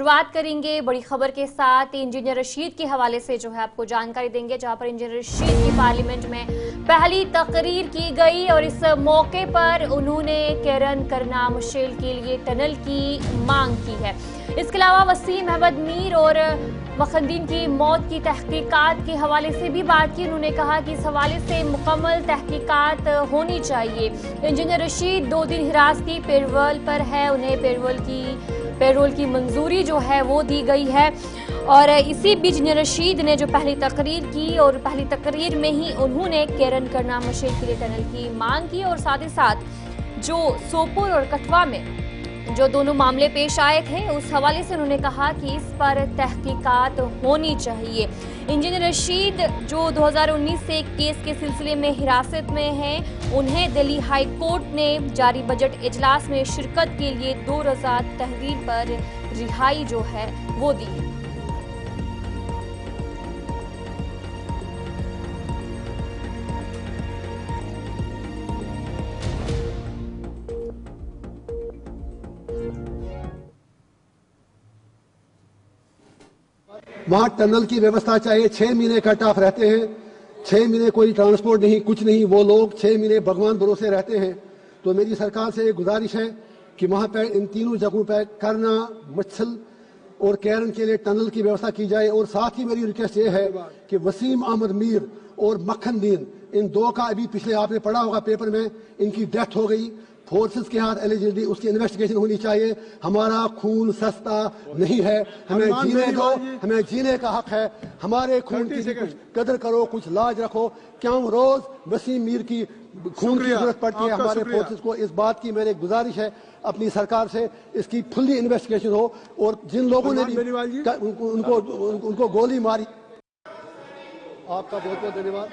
शुरुआत करेंगे बड़ी खबर के साथ। इंजीनियर रशीद के हवाले से जो है आपको जानकारी देंगे, जहां पर इंजीनियर रशीद की पार्लियामेंट में पहली तकरीर की गई और इस मौके पर उन्होंने केरन करना मुश्किल के लिए टनल की मांग की है। इसके अलावा वसीम अहमद मीर और मखंदीन की मौत की तहकीकात के हवाले से भी बात की। उन्होंने कहा कि इस हवाले से मुकम्मल तहकीकात होनी चाहिए। इंजीनियर रशीद 2 दिन हिरासती पेरोल पर है, उन्हें पेरोल की मंजूरी जो है वो दी गई है। और इसी बीच इंजीनियर रशीद ने जो पहली तकरीर की और पहली तकरीर में ही उन्होंने केरन करना मुश्किल के लिए टनल की मांग की और साथ ही साथ जो सोपोर और कठवा में जो दोनों मामले पेश आए थे उस हवाले से उन्होंने कहा कि इस पर तहकीकात होनी चाहिए। इंजीनियर रशीद जो 2019 से एक केस के सिलसिले में हिरासत में हैं, उन्हें दिल्ली हाई कोर्ट ने जारी बजट इजलास में शिरकत के लिए 2 रोज़ा तहरीर पर रिहाई जो है वो दी है। वहां टनल की व्यवस्था चाहिए। 6 महीने कट ऑफ रहते हैं, 6 महीने कोई ट्रांसपोर्ट नहीं, कुछ नहीं, वो लोग 6 महीने भगवान भरोसे रहते हैं। तो मेरी सरकार से एक गुजारिश है कि वहां पर इन तीनों जगहों पर करना, मच्छल और केरन के लिए टनल की व्यवस्था की जाए। और साथ ही मेरी रिक्वेस्ट ये है कि वसीम अहमद मीर और मखनदीन, इन 2 का अभी पिछले आपने पढ़ा होगा पेपर में, इनकी डेथ हो गई फोर्सेस के हाथ एलिजिबिलिटी, उसकी इन्वेस्टिगेशन होनी चाहिए। हमारा खून सस्ता नहीं है, हमें जीने दो, हमें जीने का हक है। हमारे खून की कुछ कदर करो, कुछ लाज रखो। क्यों रोज वसीम मीर की खून की जरूरत पड़ती है हमारे फोर्सेस को। इस बात की मेरी गुजारिश है अपनी सरकार से, इसकी फुल्ली इन्वेस्टिगेशन हो और जिन लोगों ने भी उनको गोली मारी। आपका बहुत बहुत धन्यवाद।